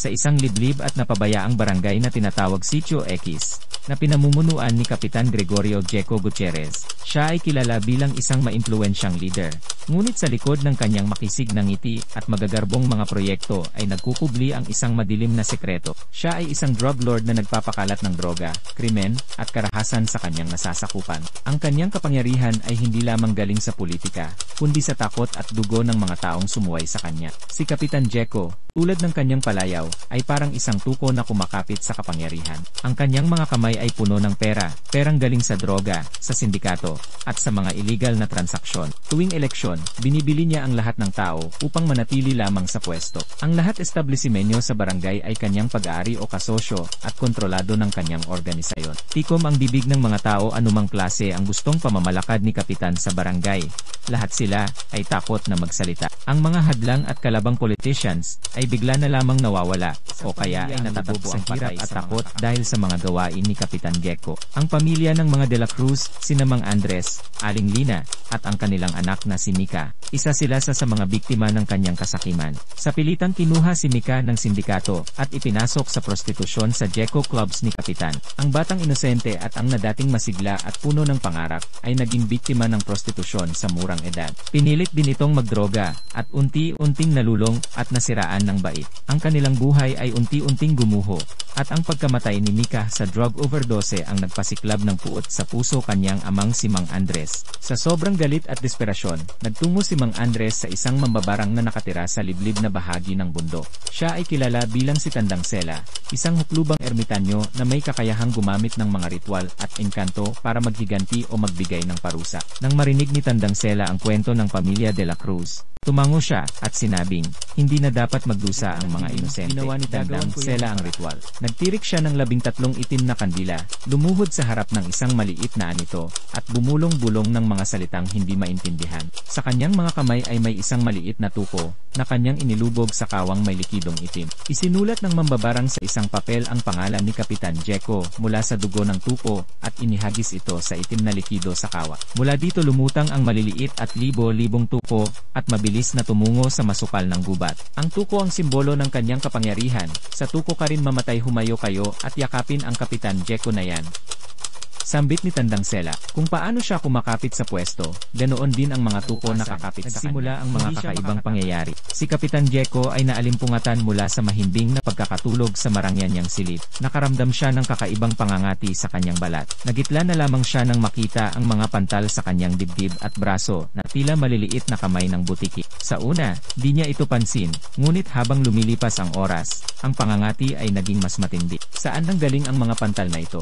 sa isang liblib at napabayaang barangay na tinatawag Sitio X, na pinamumunuan ni Kapitan Gregorio Jeco Gutierrez. Siya ay kilala bilang isang maimpluwensyang leader. Ngunit sa likod ng kanyang makisig na ngiti at magagarbong mga proyekto ay nagkukubli ang isang madilim na sekreto. Siya ay isang drug lord na nagpapakalat ng droga, krimen, at karahasan sa kanyang nasasakupan. Ang kanyang kapangyarihan ay hindi lamang galing sa politika, kundi sa takot at dugo ng mga taong sumuway sa kanya. Si Kapitan Jeco, tulad ng kanyang palayaw, ay parang isang tuko na kumakapit sa kapangyarihan. Ang kanyang mga kamay ay puno ng perang galing sa droga, sa sindikato, at sa mga illegal na transaksyon. Tuwing eleksyon, binibili niya ang lahat ng tao upang manatili lamang sa pwesto. Ang lahat establisimenyo sa barangay ay kanyang pag-aari o kasosyo at kontrolado ng kanyang organisasyon. Tikom ang bibig ng mga tao anumang klase ang gustong pamamalakad ni Kapitan sa barangay. Lahat sila ay takot na magsalita. Ang mga hadlang at kalabang politicians ay bigla na lamang nawawala o kaya ay natatakbo ang hirap at takot dahil sa mga gawain ni Kapitan Jeco. Ang pamilya ng mga De La Cruz, sina Mang Andres, Aling Lina, at ang kanilang anak na si Mika, isa sila sa mga biktima ng kanyang kasakiman. Sa pilitang kinuha si Mika ng sindikato at ipinasok sa prostitusyon sa Jeco Clubs ni Kapitan. Ang batang inosente at ang nadating masigla at puno ng pangarap ay naging biktima ng prostitusyon sa murang edad. Pinilit din itong magdroga at unti-unting nalulong at nasiraan ng bait. Ang kanilang buhay ay unti-unting gumuho at ang pagkamatay ni Mika sa drug overdose ang nagpasiklab ng puot sa puso kanyang amang si Mang Andres. Sa sobrang galit at desperasyon, nagtungo si Mang Andres sa isang mambabarang na nakatira sa liblib na bahagi ng bundok. Siya ay kilala bilang si Tandang Sela, isang huklubang ermitanyo na may kakayahang gumamit ng mga ritual at engkanto para maghiganti o magbigay ng parusa. Nang marinig ni Tandang Sela ang kwento ng pamilya De La Cruz, tumango siya at sinabing, hindi na dapat magdusa ang mga inosente. Ginawa ni Tandang Sela ang ritual. Nagtirik siya ng 13 itim na kandila, lumuhod sa harap ng isang maliit na anito, at bumulong-bulong ng mga salitang hindi maintindihan. Sa kanyang mga kamay ay may isang maliit na tuko, na kanyang inilubog sa kawang may likidong itim. Isinulat ng mambabarang sa isang papel ang pangalan ni Kapitan Jeco mula sa dugo ng tuko, at inihagis ito sa itim na likido sa kawa. Mula dito lumutang ang maliliit at libo-libong tuko, at mabilis na tumungo sa masukal ng gubat. Ang tuko ang simbolo ng kanyang kapangyarihan. Sa tuko ka rin mamatay, humayo kayo at yakapin ang Kapitan Jeco na yan. Sambit ni Tandang Sela, kung paano siya kumakapit sa pwesto, ganoon din ang mga tuko nakakapit sa kanya. Nagsimula ang mga kakaibang pangyayari. Si Kapitan Jeco ay naalimpungatan mula sa mahimbing na pagkakatulog sa marangyanyang silid. Nakaramdam siya ng kakaibang pangangati sa kanyang balat. Nagitla na lamang siya nang makita ang mga pantal sa kanyang dibdib at braso na tila maliliit na kamay ng butiki. Sa una, di niya ito pansin, ngunit habang lumilipas ang oras, ang pangangati ay naging mas matindi. Saan nanggaling ang mga pantal na ito?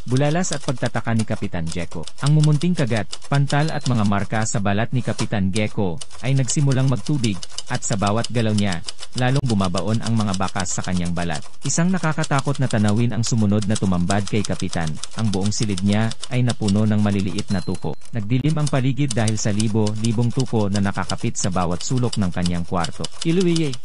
Bulalas at pagtataka ni Kapitan Jeco. Ang mumunting kagat, pantal at mga marka sa balat ni Kapitan Jeco ay nagsimulang magtubig, at sa bawat galaw niya, lalong bumabaon ang mga bakas sa kanyang balat. Isang nakakatakot na tanawin ang sumunod na tumambad kay Kapitan. Ang buong silid niya ay napuno ng maliliit na tuko. Nagdilim ang paligid dahil sa libo-libong tuko na nakakapit sa bawat sulok ng kanyang kwarto. Iluwiye!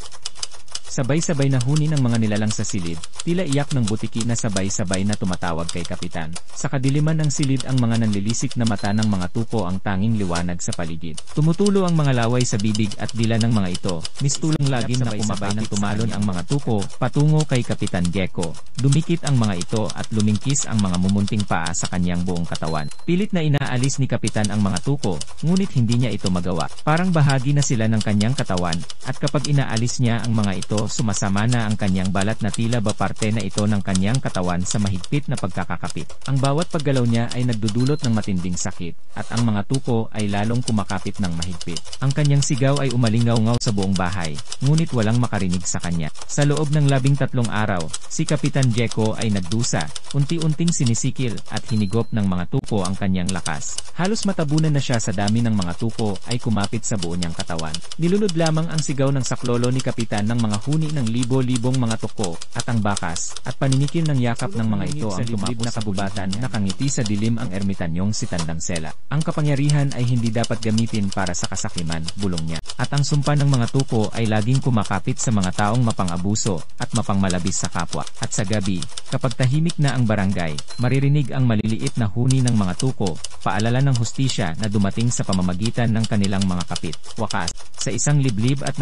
Sabay-sabay na huni ng mga nilalang sa silid, tila iyak ng butiki na sabay-sabay na tumatawag kay Kapitan. Sa kadiliman ng silid ang mga nanlilisik na mata ng mga tuko ang tanging liwanag sa paligid. Tumutulo ang mga laway sa bibig at dila ng mga ito, mistulang lagim na kumabay ng tumalon ang mga tuko, patungo kay Kapitan Jeco. Dumikit ang mga ito at lumingkis ang mga mumunting paa sa kanyang buong katawan. Pilit na inaalis ni Kapitan ang mga tuko, ngunit hindi niya ito magawa. Parang bahagi na sila ng kanyang katawan, at kapag inaalis niya ang mga ito, sumasama na ang kanyang balat na tila ba parte na ito ng kanyang katawan sa mahigpit na pagkakakapit. Ang bawat paggalaw niya ay nagdudulot ng matinding sakit, at ang mga tuko ay lalong kumakapit ng mahigpit. Ang kanyang sigaw ay umalingaw-ngaw sa buong bahay, ngunit walang makarinig sa kanya. Sa loob ng 13 araw, si Kapitan Jeco ay nagdusa, unti-unting sinisikil at hinigop ng mga tuko ang kanyang lakas. Halos matabunan na siya sa dami ng mga tuko ay kumapit sa buo niyang katawan. Nilunod lamang ang sigaw ng saklolo ni Kapitan ng mga huni ng libo-libong mga tuko at ang bakas, at paninikil ng yakap ng mga ito ang tumapos na kabubatan. Nakangiti sa dilim ang ermitanyong si Tandang Sela. Ang kapangyarihan ay hindi dapat gamitin para sa kasakiman, bulong niya. At ang sumpa ng mga tuko ay laging kumakapit sa mga taong mapang-abuso at mapangmalabis sa kapwa. At sa gabi, kapag tahimik na ang barangay, maririnig ang maliliit na huni ng mga tuko, paalala ng hustisya na dumating sa pamamagitan ng kanilang mga kapit. Wakas, sa isang liblib at